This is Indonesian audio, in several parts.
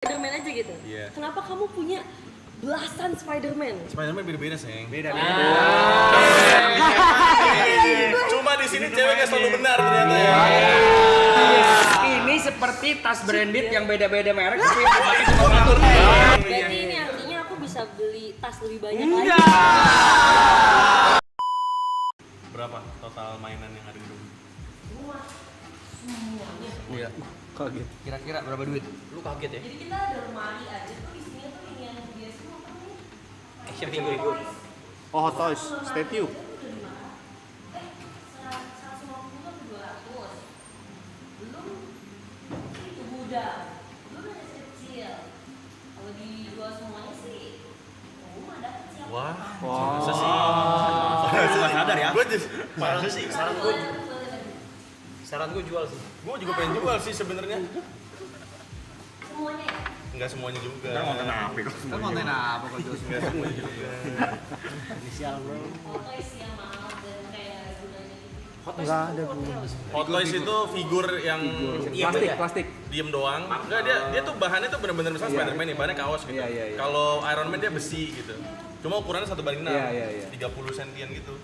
Spiderman aja gitu. Iya. Kenapa kamu punya belasan Spiderman? Spiderman beda-beda, Seng. Beda. Cuma di sini ceweknya selalu benar ternyata ya. Ini seperti tas branded yang beda-beda merek tapi yang dipakai cuma satu. Berarti ini artinya aku bisa beli tas lebih banyak lagi. Berapa total mainan yang ada di rumah? Semuanya. Iya. Kaget. Kira-kira berapa duit? Lu kaget ya? Jadi kita ada lemari aja tuh isinya tuh ini yang biasa apa nih? Action figure. Oh, Hot Toys, statue. 150 atau 200. Belum itu gudang. Belum ada kecil. Kalau dijual semuanya sih rumah dapat siapa? Wah. Wah. Masa sih? Nggak sadar ya? Gue just masa sih? Saran gue jual sih. Gue juga pengen jual sih sebenarnya. Semuanya ya? Enggak semuanya juga. Kan konten apa kalau jual Enggak semuanya juga. Inisial bro. Foto isi yang mahal dan kayak gunanya gitu. Enggak ada gue. Hot Toys itu figur yang Plastik. diem doang. Enggak, dia tuh bahannya tuh bener-bener misalnya Spiderman nih, bahannya kaos gitu. Iya. Kalau Iron Man dia besi gitu. Cuma ukurannya 1/6. Iya. 30 sentian gitu.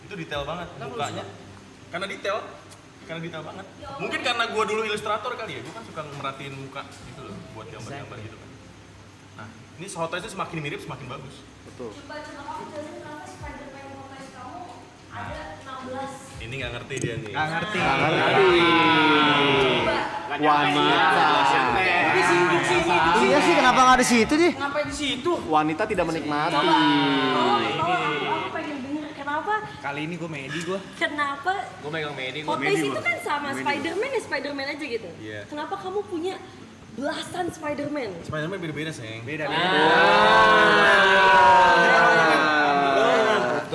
Itu detail banget mukanya. Karena detail banget. Mungkin karena gua dulu ilustrator kali ya. Gua kan suka merhatiin muka gitu loh buat gambar-gambar gitu kan. Nah, ini Hot Toys itu semakin mirip semakin bagus. Betul. Coba kamu jelasin kenapa Spiderman Hot kamu ada 16. Ini nggak ngerti dia nih. Coba. Wanita. Iya sih, kenapa nggak di situ sih? Ngapain di situ? Wanita tidak menikmati. Aku pengen denger kenapa? Kali ini gue medi gue. Kenapa Gue megang medi Hot Toys itu kan sama Spiderman ya Spiderman aja gitu. Iya. Kenapa kamu punya belasan Spiderman? Spiderman beda-beda, Seng. Beda.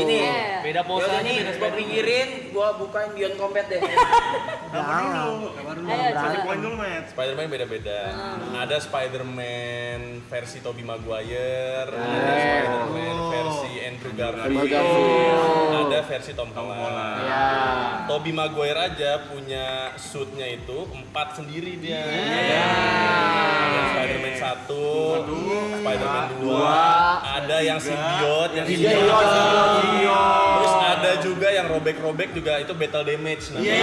Ini Beda posanya, beda spot. Pinggirin, gua bukain Beyond Combat deh. Ayo coba. Spider-Man beda-beda. Ada Spider-Man versi Tobey Maguire, ada Spider-Man versi Andrew Garfield, ada versi Tom Holland. Tobey Maguire aja punya suitnya itu 4 sendiri dia. Ada Spider-Man 1, Spider-Man 2, ada yang simbiot, yang terus ada juga yang robek-robek juga itu battle damage namanya.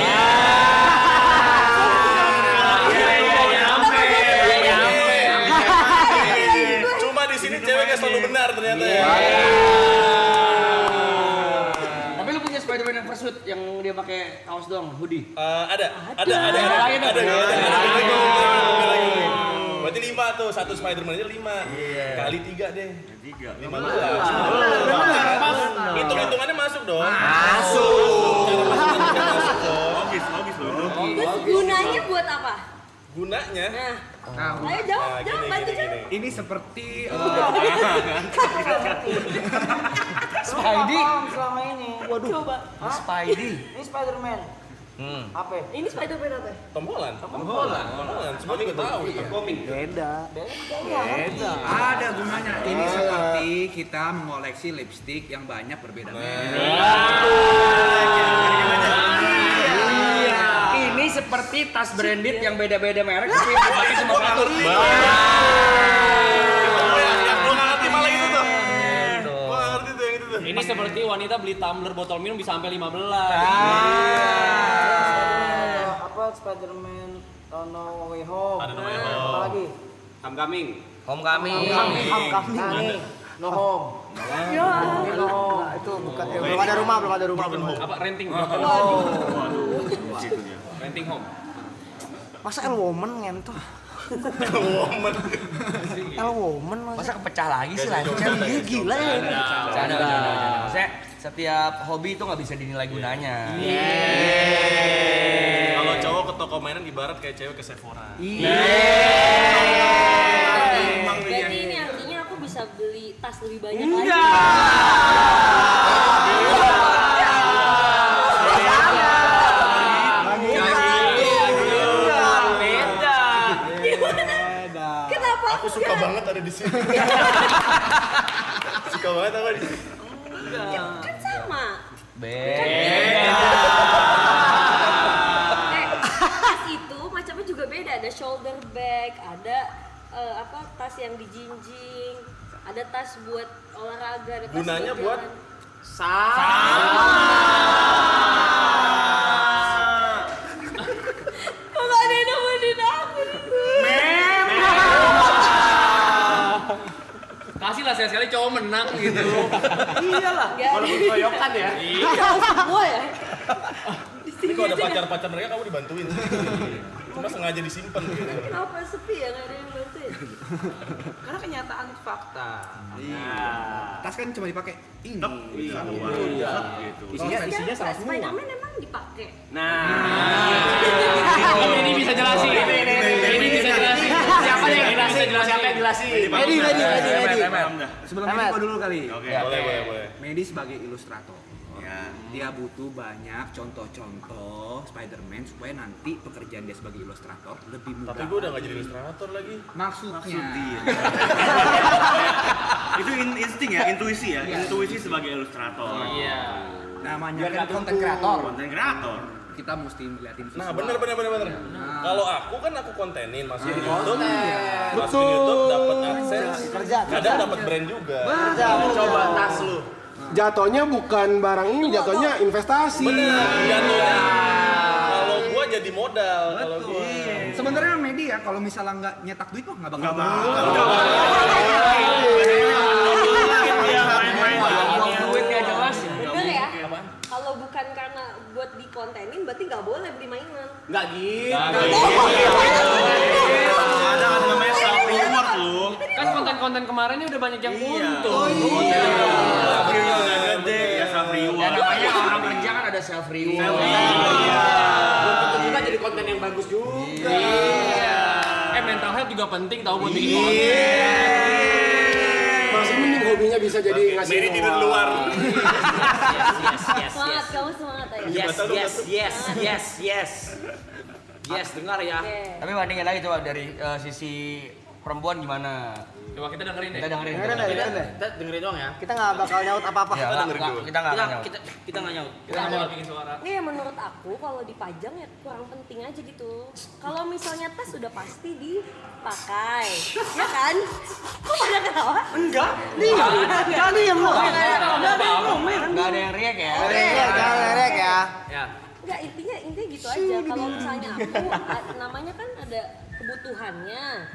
Cuma di sini ceweknya selalu benar ternyata ya. Tapi lu punya Spider-Man yang fursuit yang dia pakai kaos doang, hoodie. Ada. Berarti 5 tuh, satu Spider-Man aja 5. Kali 3 deh. 15. Hitung-hitungannya masuk dong. Masuk dong. Terus gunanya buat apa? Gunanya Nah, ayo jawab, bantu jawab. Ini seperti Spidey selama ini. Waduh. Coba. Spidey. Ini Spiderman. Apa? Ini Spiderman apa? Tom Holland. Semua juga tahu gitu. Beda. Ada gunanya. Ini seperti kita mengoleksi lipstick yang banyak berbeda merek. Ini seperti tas branded yang beda-beda merek tapi yang dipakai cuma satu. Yang gua nggak ngerti malah itu tuh. Gua nggak ngerti tuh yang itu tuh. Ini seperti wanita beli tumbler botol minum bisa sampai 15. Apa Spiderman No Way Home? Ada namanya Apa lagi? Homecoming. Homecoming. Nah nih, No Home. Ya. No Home. Itu bukan belum ada rumah. Apa renting? Renting home. Masa El Woman ngentoh? Woman. El Woman Masa kepecah lagi sih lancar? Dia gila ya. Canda. Maksudnya setiap hobi itu nggak bisa dinilai gunanya. Kalau cowok ke toko mainan ibarat kayak cewek ke Sephora. Berarti ini artinya aku bisa beli tas lebih banyak lagi. Kenapa? Aku suka banget ada di sini. Suka banget apa di sini. Kan sama. Beda. Tas itu macamnya juga beda. Ada shoulder bag, ada tas yang dijinjing, ada tas buat olahraga, ada tas Gunanya buat kok gak ada yang nemenin aku nih? Kasih lah sekali cowok menang gitu. Iyalah. Walaupun Koyokan ya. Iya, semua ya. ini kalau ada pacar-pacar mereka kamu dibantuin. Cuma sengaja disimpan gitu. Kenapa sepi ya, gak ada yang bantuin? Karena kenyataan itu fakta. Tas kan cuma dipakai ini. Isinya sama semua. Spiderman emang dipakai. Ini bisa jelasin. Ini bisa jelasin. Siapa yang jelasin? Medi. Sebelum ini kau dulu kali. Boleh. Medi sebagai ilustrator. Ya, dia butuh banyak contoh-contoh Spider-Man supaya nanti pekerjaan dia sebagai ilustrator lebih mudah. Tapi gue udah gak jadi ilustrator lagi. Maksudnya. Itu insting ya, intuisi ya, intuisi sebagai ilustrator. Iya. Namanya Biar kan nggak konten kreator. Konten kreator. kita mesti ngeliatin visual. Nah, bener. Kalau aku kan aku kontenin, masukin YouTube. Masukin YouTube dapat akses. Kadang dapat brand juga. Coba tas lu. Jatuhnya bukan barang ini, jatuhnya investasi. Bener, jatuhnya. Kalau gua jadi modal, kalau gua. Sebenarnya media kalau misalnya nggak nyetak duit mah nggak bakal. Duitnya jelas. Bener ya? Kalau bukan karena buat dikontenin berarti nggak boleh beli mainan. Nggak gitu. Ada namanya self reward lu. Kan konten-konten kemarinnya udah banyak yang untung. Gede ya self Ya reward. namanya orang kerja kan ada self reward. Belum tentu juga jadi konten yang bagus juga. Mental health juga penting tahu buat bikin konten. Masih mending hobinya bisa jadi ngasih Mary tidur luar. Semangat, kamu semangat aja. Yes, dengar ya. Oke. Tapi bandingin lagi coba dari sisi perempuan gimana? Coba kita dengerin deh. Kita dengerin. Kita dengerin doang ya. Kita nggak bakal nyaut apa-apa. Ya, kita nggak nyaut. Kita nggak nyaut. Kita nggak bakal bikin suara. Ini ya menurut aku kalau dipajang ya kurang penting aja gitu. Kalau misalnya tas sudah pasti dipakai, ya kan? Kok pada ketawa? Enggak. Diam lu. Nggak ada yang riak ya. Jangan lerek ya. Enggak, intinya gitu aja. Kalau misalnya aku namanya kan ada kebutuhannya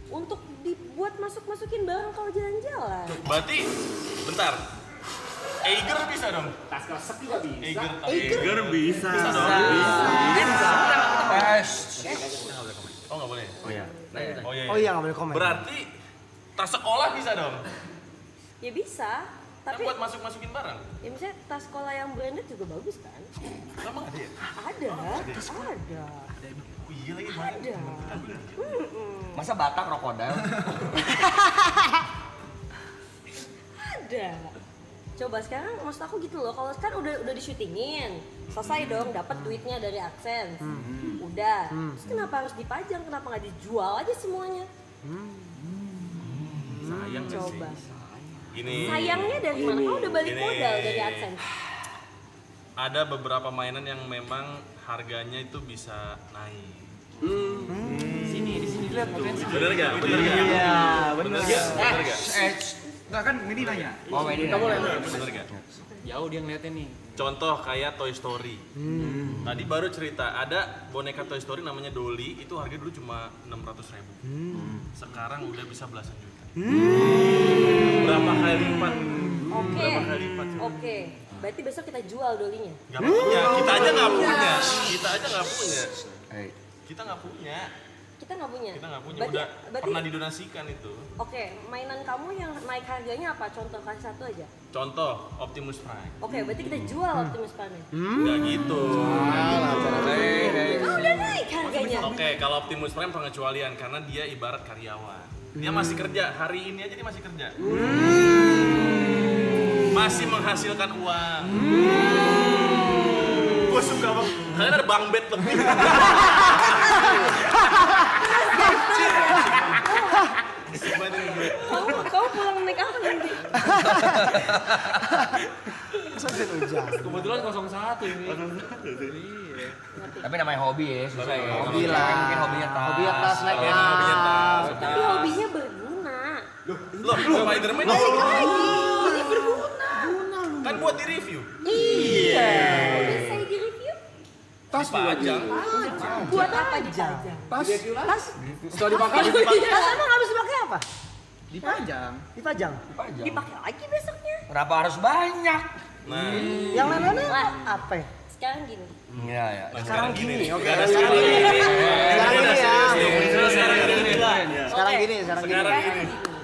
untuk dibuat masukin barang kalau jalan-jalan. Berarti, bentar. Eiger bisa dong? Tas kresek juga bisa. Eiger bisa. Oh nggak boleh? Oh iya iya. nggak boleh komen. Berarti tas sekolah bisa dong? Ya bisa, Kan tapi buat masukin barang. ya misalnya tas sekolah yang branded juga bagus kan? Emang ada ya? Ada. Oh iya lagi mana? Ada. Masa Batak krokodil? Ada. Coba sekarang maksud aku gitu loh, kalau kan udah disyutingin, selesai dong, dapat duitnya dari AdSense, udah. Terus kenapa harus dipajang? Kenapa nggak dijual aja semuanya? Sayang nggak sih? Coba. Gini. Sayangnya dari mana? Kau udah balik Gini. modal dari AdSense. Ada beberapa mainan yang memang harganya itu bisa naik. Di sini lihat potensi. Bener gak? Iya, bener. Bener gak? Nggak kan Medi nanya. Oh, ini. Bener gak? Jauh dia ngeliatin nih. Contoh kayak Toy Story. Tadi baru cerita, ada boneka Toy Story namanya Dolly, itu harga dulu cuma 600.000. Sekarang udah bisa belasan juta. Berapa kali lipat? Oke. Berapa kali lipat? Oke. Berarti besok kita jual dolinya. Gak punya, kita aja gak punya. Kita nggak punya. Kita nggak punya. Kita nggak punya, Berarti- udah berarti- pernah didonasikan itu. Oke, mainan kamu yang naik harganya apa? Contoh kasih satu aja. Contoh, Optimus Prime. Oke, berarti kita jual Optimus Prime. Nggak gitu. Oh, udah naik harganya. Oke, kalau Optimus Prime pengecualian karena dia ibarat karyawan. Dia masih kerja, hari ini aja dia masih kerja. Masih menghasilkan uang. Gue suka banget. Kalian ada bang bed lebih. Kamu pulang naik apa nanti? Musim hujan. Kebetulan 01 ini. Tapi namanya hobi ya, susah ya. Hobi lah. Mungkin hobinya tas. Hobinya tas naik Hobinya tas. Tapi hobinya berguna. Loh, Spider-Man ini Berguna. kan buat di-review. Iya. Udah saya di-review. Tas Dipajang. Buat apa dipajang? Tas. setelah dipakai Tas emang harus dipakai apa? Dipajang. Dipajang. Dipakai lagi besoknya. Kenapa harus banyak? Nah, Yang lain-lainnya apa? Ya? Sekarang gini. Iya, ya. Sekarang gini. Oke. Sekarang gini. Sekarang gini ya. Sekarang gini. Sekarang Oke. gini, sekarang gini. Sekarang Sekarang gini.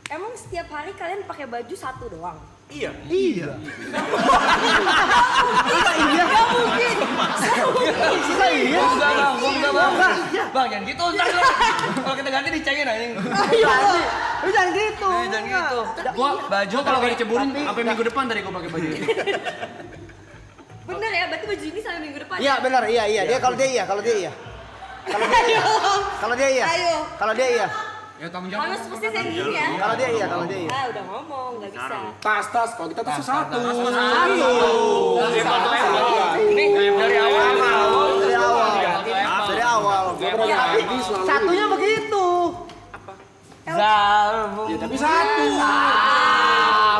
Emang setiap hari kalian pakai baju satu doang? Iya. Iya. Iya. Gak mungkin. Suka iya. Enggak, Bang. Bang, jangan gitu ntar. Kalau kita ganti dicain aja. Lu jangan gitu. Jangan gitu. Gua baju kalau gak diceburin sampai minggu depan tadi gua pakai baju ini. Bener ya, berarti baju ini sampai minggu depan. Iya benar, iya. Dia kalau dia iya. Kalau dia iya. Ayo. Kalau dia iya. Ya tanggung jawab. Harus pasti saya gini ya. Kalau dia iya. Ah, udah ngomong, nggak bisa. tas kalau kita tas satu. Ini dari awal. Dari awal. Satunya begitu. Zalmu. Ya tapi satu.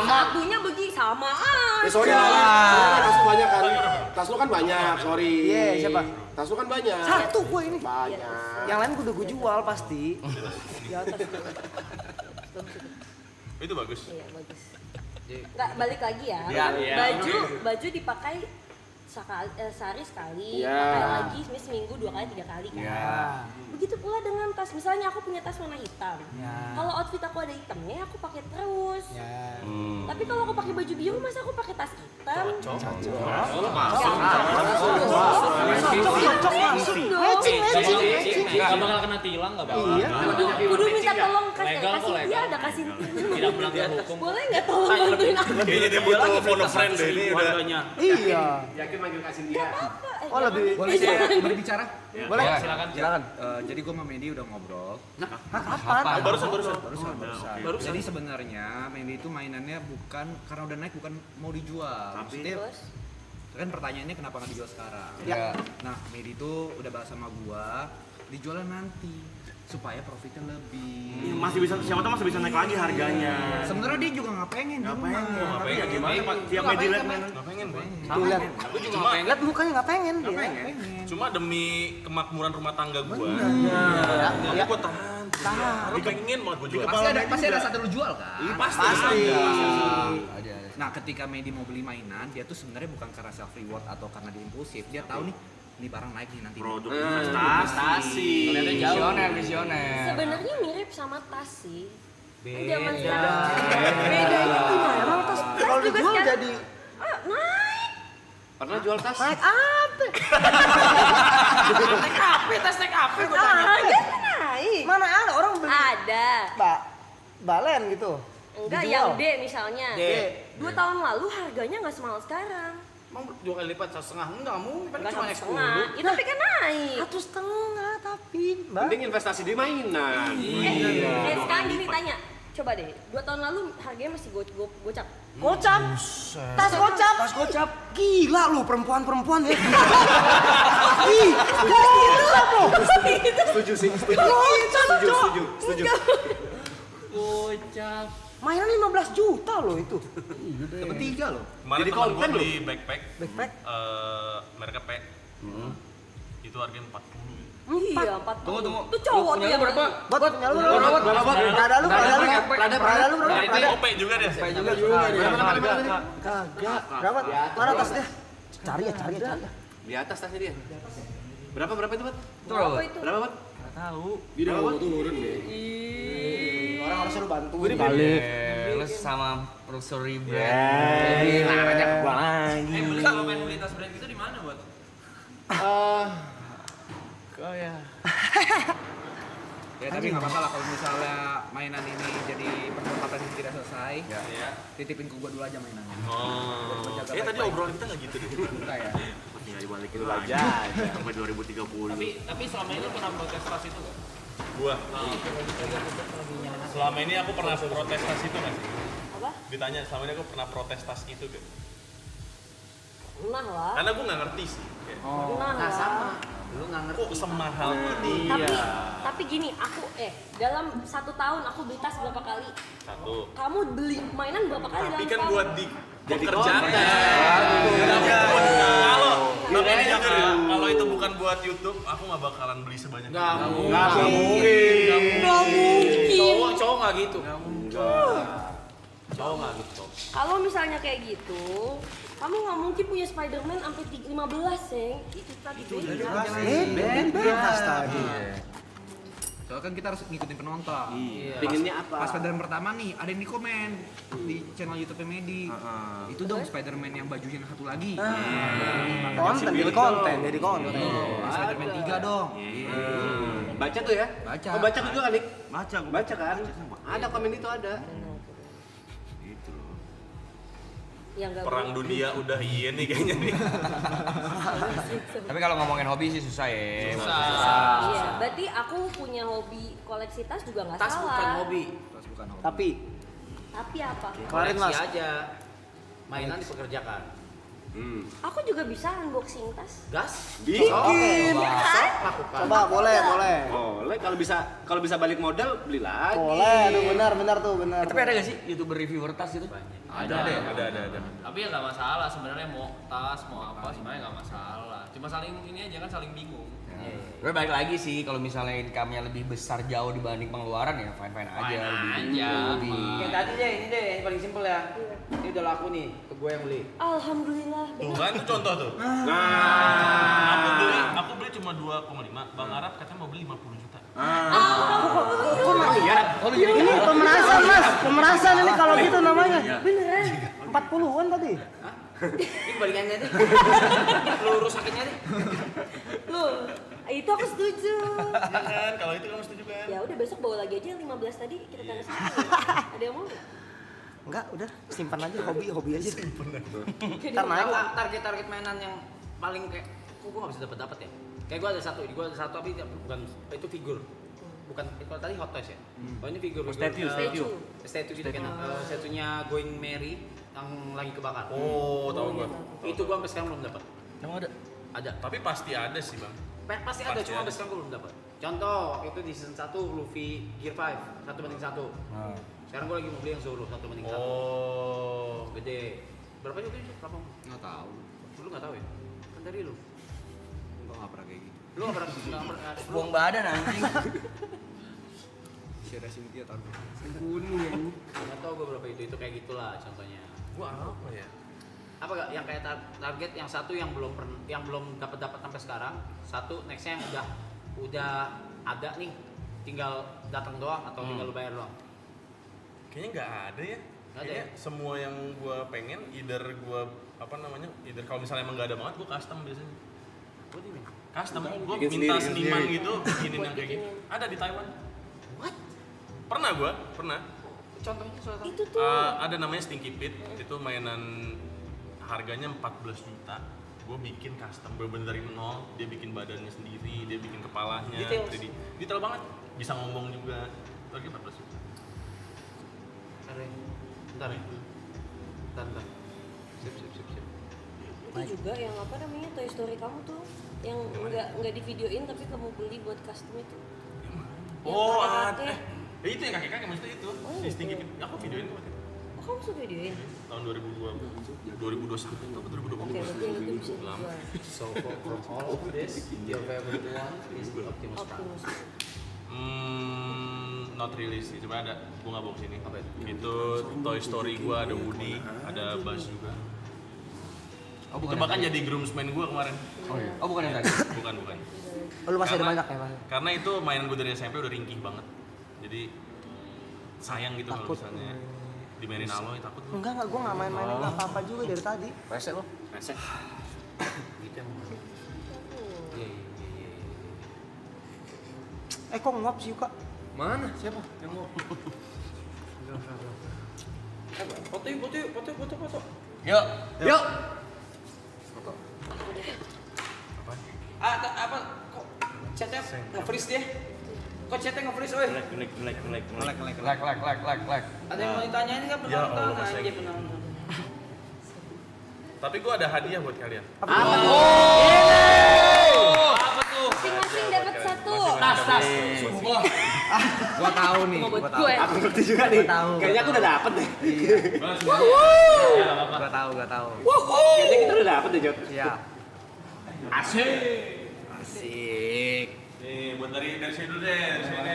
Satunya begini sama. Ya sorry lah. Tas lu banyak kan. Tas lu kan banyak, sorry. Iya, siapa? Tas lu kan banyak. Satu gua ini. Banyak. Yang lain udah gue jual pasti. Di atas. Itu bagus. Iya, bagus. Nggak, balik lagi ya. Iya. Baju dipakai sehari sekali, Iya. pakai lagi seminggu 2 kali 3 kali kan. Iya. Begitu pula dengan tas. Misalnya aku punya tas warna hitam. Kalau outfit aku ada hitamnya, aku pakai terus. Tapi kalau aku pakai baju biru, masa aku pakai tas hitam? Cocok dong. Gak bakal kena tilang gak bakal. Iya. Kudu minta tolong Legal kok, kasih dia legal. ada kasih. Tidak melanggar hukum. Boleh nggak tolong bantuin aku? Kayaknya dia butuh phone a friend deh ini udah. Iya. Yakin manggil kasih dia. Oh lebih. Boleh saya berbicara? Boleh. Silakan. Jadi gue sama Mendy udah ngobrol. Kapan? Barusan. Jadi sebenarnya Mendy itu mainannya bukan karena udah naik, bukan mau dijual. Maksudnya Terus? kan pertanyaannya kenapa nggak dijual sekarang? Ya. Nah, Mendy itu udah bahas sama gua, dijualnya nanti supaya profitnya lebih. Masih bisa, siapa tahu masih bisa naik lagi harganya. Sebenarnya dia juga nggak pengen. Tapi ya gimana Pak? Tiap media lihat mainan. Nggak pengen Bang. Tuh lihat. Cuma Lihat mukanya nggak pengen dia. cuma demi kemakmuran rumah tangga gua. Ya. Gua tahan. Lu pengen banget gua jual. Pasti ada satu lu jual kan? Pasti. Nah, ketika Mendy mau beli mainan, dia tuh sebenarnya bukan karena self reward atau karena dia impulsif. Dia tahu nih, ini barang naik nih nanti. Produk investasi. Visioner. Sebenarnya mirip sama tas sih. Beda. Zaman sekarang. Bedanya gimana? Emang tas Kalau juga dijual sekarang jadi naik. Pernah jual tas? naik apa? Tas naik apa gue tanya? Harganya naik. Mana ada orang beli Ada. balen gitu. Enggak, Dijual. yang D misalnya. D. 2 tahun lalu harganya nggak semahal sekarang. Emang 2 kali lipat 1,5 enggak mungkin kan Nggak cuma sama naik setengah. 10. Ya, tapi kan naik. 1,5 tapi mbak. Mending investasi di mainan. Sekarang gini tanya. Coba deh, 2 tahun lalu harganya masih gocap. Kocap. Tas kocap. Tas kocap. Gila lu perempuan-perempuan ya. Ih, gila lu. Setuju sih, setuju. Kocap, Cok. Setuju. Gocap. Mainan 15 juta loh itu. Dapat 3 loh. Kemarin Jadi teman gua konten beli backpack. Backpack. Mereknya P. Itu harganya 40. Iya, 40. Tunggu. Itu cowok tuh yang berapa? Buat punya lu berapa? Prada lu berapa? Oh, P juga deh. Kagak. Berapa? Mana tasnya? Cari ya. Di atas tasnya dia. Berapa itu, Bat? Berapa itu? Berapa, Bat? Video tuh turun deh. Orang harusnya lu bantu. Lu sama Luxury brand. Beli kalau main beli tas brand gitu di mana, Buat? Ya tapi nggak apa-apa lah kalau misalnya mainan ini jadi perdebatan yang tidak selesai. Titipin ke gua dulu aja mainannya. Oh. Tadi obrolan kita nggak gitu deh. Enggak ya. Tinggal dibalikin lagi. Sampai 2030. Tapi selama ini lu pernah protes tas itu gak? Gua. Selama ini aku pernah protes tas itu nggak sih? Apa? Ditanya selama ini aku pernah protes tas itu gak? Pernah lah. Karena gue nggak ngerti sih. Kayak, Pernah lah. Sama. Lu nggak ngerti. kok semahal ini? Tapi gini, aku dalam 1 tahun aku beli tas berapa kali? 1. Kamu beli mainan berapa kali Tapi dalam kan setahun? buat di Jadi pekerjaan. konten. Kalau itu bukan buat YouTube, aku nggak bakalan beli sebanyak itu. Nggak mungkin. Cowok nggak gitu. Cowok nggak gitu. Kalau misalnya kayak gitu, kamu nggak mungkin punya Spider-Man sampai 15, Seng. Itu tadi Bebas tadi. Soalnya kan kita harus ngikutin penonton. Pinginnya apa? Pas Spider-Man pertama nih, ada yang di komen di channel YouTube Medi. Itu dong Spider-Man yang bajunya yang satu lagi. Konten, jadi konten. Spider-Man 3 dong. Baca tuh ya? Baca. Oh, baca juga kan, Dik? Baca, gua Baca kan? Ada komen itu ada. yang nggak Perang dunia udah iya nih kayaknya nih. Tapi kalau ngomongin hobi sih susah ya. Iya, berarti aku punya hobi koleksi tas juga nggak Tas salah. bukan hobi. Tapi Tapi apa? kemarin Mas, Koleksi aja. Mainan dipekerjakan. Aku juga bisa unboxing tas. Gas. Bikin. Lakukan. coba boleh. Boleh kalau bisa balik modal beli lagi. Boleh, tuh benar tuh benar. Tapi ada gak sih YouTuber reviewer tas gitu? Ada. Tapi ya nggak masalah sebenarnya mau tas mau apa sebenarnya nggak masalah. Cuma saling ini aja kan saling bingung. Gue balik lagi sih kalau misalnya income-nya lebih besar jauh dibanding pengeluaran ya fine aja. Fine lebih- aja. lebih. Kayak tadi deh, ini deh yang paling simpel ya. Ini udah laku nih, ke gue yang beli. Alhamdulillah. Tuh kan itu contoh tuh. Aku beli cuma 2,5. Bang Arab katanya mau beli 50 juta. Ini pemerasan Mas, pemerasan ini kalau gitu namanya. Beneran. 40-an tadi. Ini kebalikannya deh. Lu rusakinnya deh. Loh, itu aku setuju. Ya kan? Kalau itu kamu setuju kan? Ya udah besok bawa lagi aja yang 15 tadi kita tanda tangan. Ada yang mau nggak? Enggak, udah simpan aja hobi aja. Jadi Ntar naik. Target mainan yang paling kayak, kok gue gak bisa dapet ya? Kayak gue ada satu tapi bukan, itu figur. Bukan, kalau tadi Hot Toys ya? Oh ini figur. statue. Statue gitu kan. Statue-nya Going Merry yang lagi kebakar. Oh, tahu gua. Itu gue sampai sekarang belum dapat. Emang ada? Ada. Tapi pasti ada sih, Bang. Pasti ada, Pasti cuma ada. sampai sekarang gue belum dapat. Contoh, itu di season 1 Luffy Gear 5, 1:1. Sekarang gue lagi mau beli yang Zoro 1:1. Oh. Gede. Berapa juga itu? Berapa? Nggak tahu. Lu nggak tahu ya? Kan dari lu. Gua nggak pernah kayak gitu. Lu nggak pernah. Buang badan anjing. Share Cynthia tahu. Nggak tahu gue berapa itu kayak gitulah contohnya. Gua apa ya? Apa gak yang kayak target yang satu yang belum dapat sampai sekarang, satu nextnya yang udah ada nih, tinggal datang doang atau tinggal lu bayar doang. Kayaknya nggak ada ya. Nggak ada Kayaknya ya? semua yang gua pengen, either kalau misalnya emang nggak ada banget, gua custom biasanya. Gue ini. Custom, gua Bikin minta sendiri, seniman sendiri. gitu, bikinin yang kayak gitu. Ada di Taiwan. What? Pernah. Contohnya soal Itu tuh. Ada namanya Stinky Pit, itu mainan harganya 14 juta. Gue bikin custom, bener-bener dari nol. Dia bikin badannya sendiri, dia bikin kepalanya. Details. 3D. Detail banget, bisa ngomong juga. Harganya 14 juta. Bentar ya. Bentar. Sip. Itu juga yang apa namanya Toy Story kamu tuh yang nggak di videoin tapi kamu beli buat custom itu. Oh, kakek-kakek. ada. Ya itu yang kakek-kakek maksudnya itu. Oh, Si Stinky Pit. Aku videoin kok. Oh kamu suka videoin? Tahun 2021 atau 2020. Oke, berarti yang itu bisa Lama. dijual. So from all of this, your favorite one is the Optimus Prime. Optimus. Not really sih, coba ada. Gua nggak bawa kesini. Apa itu? Itu Toy Story gua ada Woody, ada Buzz juga. Oh Itu bukan. bahkan jadi groomsman gua kemarin. Oh iya. Oh bukan yang tadi. Bukan. Oh, lu masih ada Karena- banyak ya, Mas? Karena itu mainan gue dari SMP udah ringkih banget. Jadi sayang gitu kalau Takut. misalnya dimainin Aloy takut lu. Enggak, gua enggak main-mainin apa-apa juga dari tadi. Resek lo. Resek. Gitu emang. Iya. Kok nguap sih, Kak? Mana? Siapa? Yang mau? Foto yuk. Yuk. Yuk. Apa? Kok chatnya nge-freeze dia? Kok chatnya nge-freeze, oi? Melek. Like. Ada yang mau ditanyain nggak? Ya Allah, Pernah Mas aja Egi. pernah. Tapi gue ada hadiah buat kalian. Apa tuh? Masing-masing dapat satu. Tas. Gua tahu nih. Mau buat gue. Aku ngerti juga nih. Kayaknya aku udah dapet deh. Gua tahu. Kayaknya kita udah dapet deh, Jod. Iya. Asik. Nih buat dari sini dulu deh, dari sini.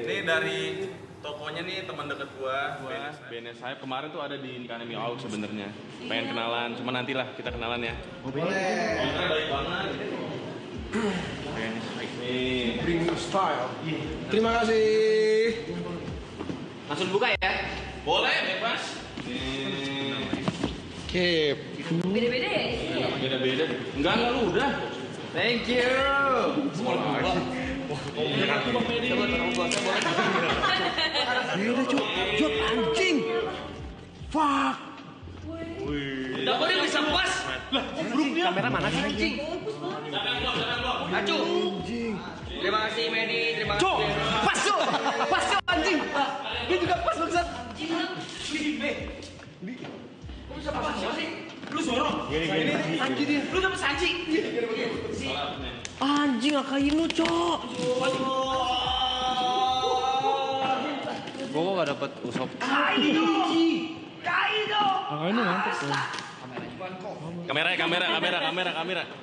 Ini dari tokonya nih teman dekat gua, BNS Hype. Kemarin tuh ada di Academy Aux sebenarnya. Pengen kenalan, cuma nantilah kita kenalan ya. Boleh. Baik banget. BNS Hype nih. Bring style. Terima kasih. Langsung buka ya. Boleh, bebas. Nih. Kip. Beda-beda ya isinya. Beda-beda. Enggak lu udah. Thank you. Beda, Jod. Jod, anjing. Fuck. Udah boleh bisa puas. Kamera mana sih, anjing? Acu. Terima kasih Medi, terima kasih. Cok, pas Cok, anjing. Dia juga pas bangsat. Kok bisa pas sih? Lu sorong. Anjing dia. Lu dapat sanci. Anjing akain lu, Cok. Gua gak dapet usop. Kaido. Akain lu mantep tuh. Kamera.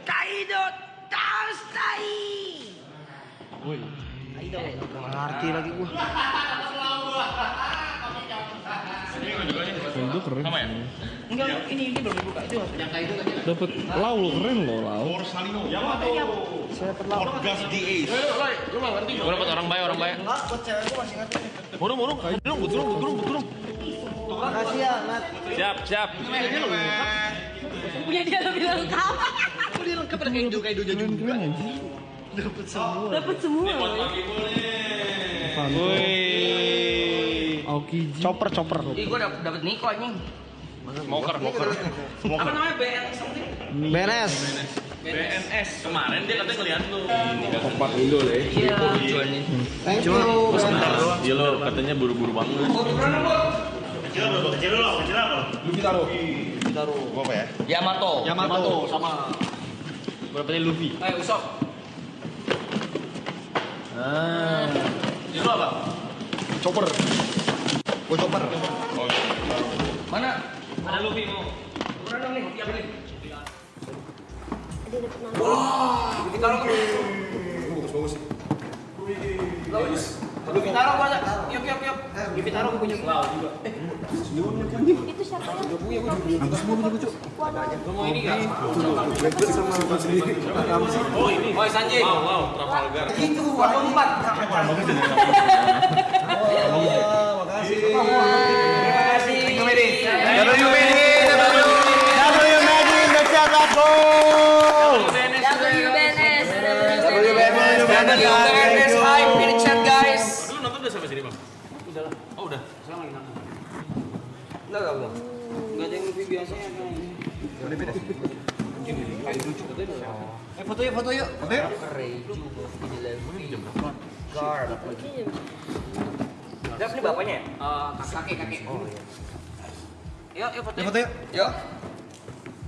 Kaido Tastai. Woi. Ngerti lagi gua. Itu keren. Sama ya? Enggak, ini belum dibuka itu. Yang Kaido tadi. Dapat lau lo, keren lo lau. Borsalino. Saya dapat Orgas di Ace. Lu enggak ngerti. Gua dapat orang baik. Enggak, buat cewek gua masih ngerti. Burung. Budrung. Makasih ya, Nat. Siap. Punya dia lebih lengkap. Kok dia lengkap ada Kaido juga. Keren anjing. Dapat semua. Woi. Aokiji. Chopper. Ih, gua dapat Niko anjing. Moker. Apa namanya BNS something? BNS. Kemarin dia katanya ngeliat lu. Kompak dulu deh. Iya, jualnya. Thank you. Sebentar doang. Dia lo katanya buru-buru banget. Kecil dulu. Gua apa ya? Yamato sama Berapa tadi Luffy? Usop. Dia lo apa? Chopper. Gua chopper. Mana? Ada Luffy mau. Ukuran dong nih, siapa nih? Dia dapat nama. Ditaruh ke Bagus. Taruh gua. Yuk. Gibi taruh punya. Wow juga. Itu siapa ya? Lu mau ini enggak? Oh ini. Oh, Sanjay. Wow, Trafalgar. Itu warna 4. Terima kasih. WBNS Hype in chat guys. Lu nonton udah sampai sini, Bang? Udah lah. Oh, udah. Sekarang lagi nonton. Enggak. Enggak ada yang lebih biasanya kan ini. Foto yuk. Dap ini bapaknya ya? Kakek. Oh iya. Yuk foto. Yuk.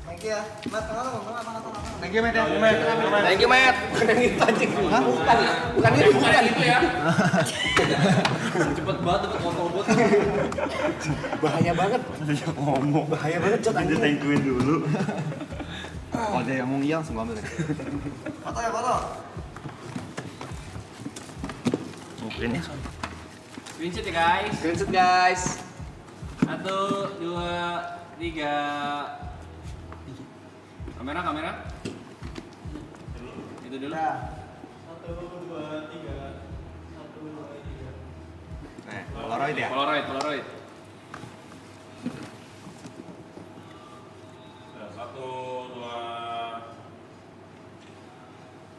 Thank you ya. Mat, Thank you, Matt. Bukan yang itu anjing. Bukan itu ya. Cepet banget dapat ngomong-ngomong. bahaya banget. Bahaya banget, Cok. Kita thank you-in dulu. Oh, ada yang mau ngiang semua ambil. Foto. Screenshot ya guys. Screenshot guys. 1, 2, 3. Kamera. Itu dulu. 1, 2, 3. Polaroid ya? Polaroid. 1, 2.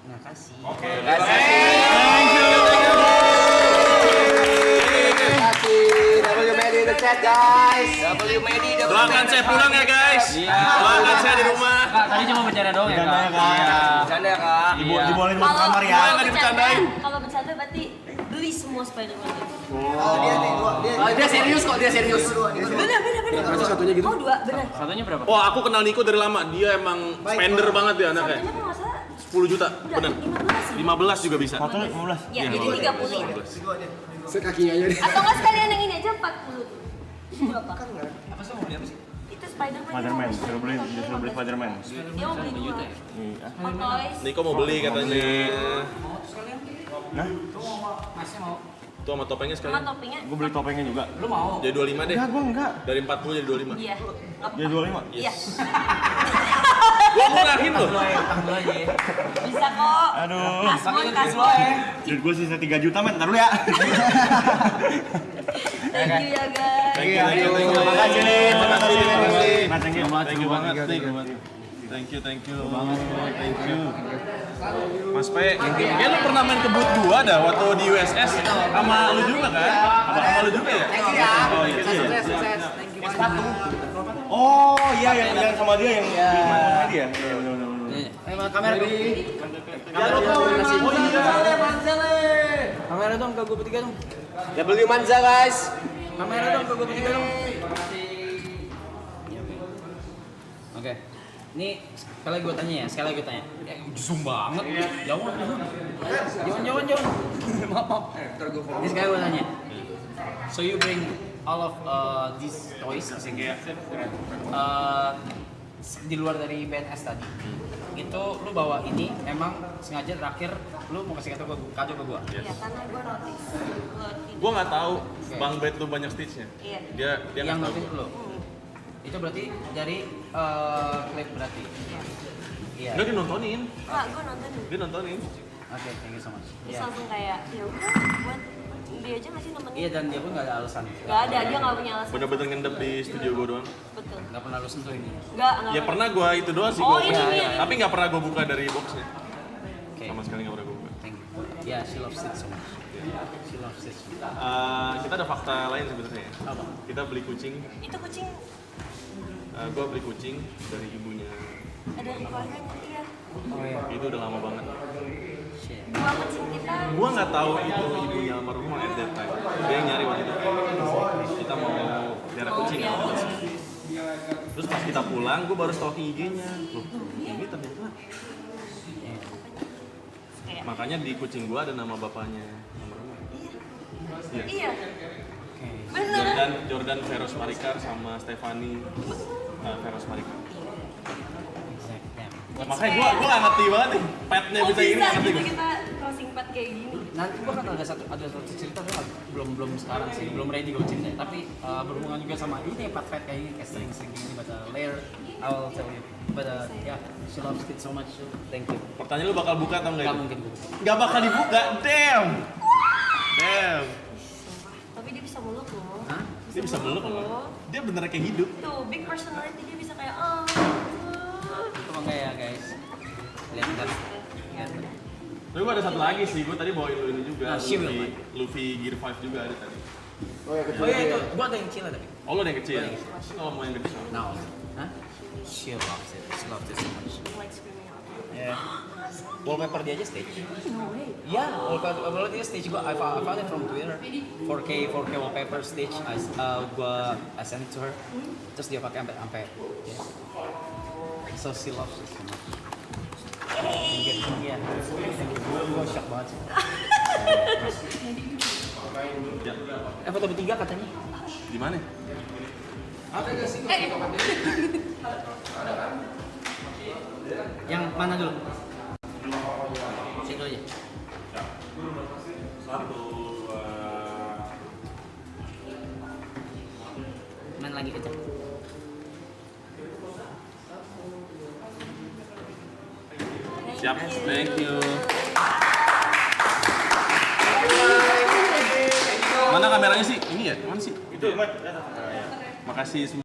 Makasih. Oke. Doakan saya pulang ya, guys. Doakan saya di rumah. Kak, tadi cuma bercanda doang ya, Kak? Bercanda ya, Kak. Diboleh masuk Kalau kamar ya. Nggak dibercandain. kalau bercanda berarti beli semua. semua Spider-Man itu. Dia serius kok, dia serius. Bener. Masa satunya gitu? Oh, 2, bener. Satunya berapa? Oh, aku kenal Niko dari lama. Dia emang spender banget ya anaknya. Satunya kalau nggak salah 10 juta, udah bener. 15. 15 juga bisa. Satunya 15. Ya, jadi 30 ya. Sekakinya aja deh. Atau nggak sekalian yang ini aja 40 tuh. Itu berapa? Apa sih mau beli apa sih? Itu Spider-Man. Spider-Man, disuruh beli Spider-Man. Dia mau beli 2. Hot Toys. Niko mau beli katanya. Nah, Masnya mau? Tuh sama topengnya Sama sekalian. toppingnya. gue beli topengnya juga. Lu mau? Jadi 25 deh. Enggak, gue enggak. Dari 40 jadi 25. Iya. Dia 25. Iya. Gua murahin loh. Utang dulu aja ya. Bisa kok. Aduh. Kasbon. Duit gue sisa 3 juta, men. Ntar dulu ya. Thank you ya guys. Thank you. Terima kasih. Terima kasih. Thank you. Thank you banget, Nick. Thank you. Mas Pe, kayaknya lu pernah main kebut gua dah waktu di USS sama lu juga kan? Apa sama lu juga ya? Oh iya. Sukses. Thank you. Oh, iya yang sama dia yang di mana tadi ya? Iya, benar. Ayo kamera dong. Kamera dong. Kamera dong ke gue bertiga dong. W Manza guys. Kamera dong ke gue bertiga dong. Oke. Ini sekali lagi gue tanya ya, zoom banget. Jauh. Jangan. Maaf. Ini sekali gue tanya. So you bring all of these toys di luar dari BNS tadi. Itu lu bawa ini memang sengaja terakhir lu mau kasih kado ke gua. Iya, karena gue notice. Gua nggak tahu Bang Bet tuh banyak stitch-nya. Iya. Dia Yang nggak tahu. notice lu. Itu berarti dari klip berarti. Iya. Enggak dia nontonin. Enggak, gue nontonin. Dia nontonin. Oke, thank you so much. Terus langsung kayak, ya udah buat dia aja masih nemenin. Iya, dan dia pun nggak ada alasan. Gak ada, dia gak punya alasan. Bener-bener ngendep di studio gua doang. Betul. Nggak pernah lu sentuh ini. Gak Ya pernah gua itu doang sih. Oh, gua ini nih. Tapi nggak pernah gua buka dari boxnya. Oke. Sama sekali nggak pernah gua buka. Thank you. Yeah, she loves it so much. She loves it. Kita ada fakta lain sebenarnya. Apa? Kita beli kucing. Itu kucing Gua beli kucing dari ibunya. ada di keluarganya, iya. Oh iya. Itu udah lama banget. Shit. Dua kucing kita. Gua nggak tahu itu ibunya almarhumah at that time. Dia yang nyari waktu itu. Kita mau pelihara kucing. Iya, kucing. Terus pas kita pulang, gua baru stalking IG-nya. Loh, ini ternyata. Kayak, Makanya di kucing gua ada nama bapaknya almarhumah. Iya. iya. Oke. Bener. Jordan Veros Marikar sama Stefani Veros Marikar. Exactly. Makanya gua nggak ngerti banget nih petnya Kok bisa ini bisa ngerti gitu gua. kita crossing pet kayak gini? Nanti gua kan ada satu cerita tuh belum sekarang sih, belum ready gua cerita. Tapi berhubungan juga sama ini pet kayak gini, kayak string gini, but layer I will tell you. But yeah, she loves it so much. Thank you. Pertanyaan lu bakal buka atau enggak Gak itu? mungkin gua. Nggak bakal dibuka, damn. Tapi dia bisa meluk loh. Hah? Dia bisa meluk loh. Dia bener kayak hidup. Tuh, big personality dia bisa kayak Itu mah kayak guys. Lihat kan. Tapi gua ada satu lagi sih, gua tadi bawain lu ini juga. Ah, she will, Luffy Gear 5 juga ada tadi. Oh iya itu, gua ada yang kecil tapi. Oh lu ada yang kecil? Tapi kalau mau yang gede. Now, hah? She loves it. She loves it so much. like screaming out. Yeah. Wallpaper dia aja stage. No way. Ya, wallpaper dia stage gua. I found it from Twitter. 4K wallpaper stage. Gua I sent it to her. Terus dia pakai sampai. Yeah. So she loves it so much. Iya. Gua shock banget sih. Foto bertiga katanya. Di mana? Yang mana dulu? Situ aja. Main lagi kecil. Siap, thank you. Mana kameranya sih? Ini ya? Mana sih? Itu, Makasih semua.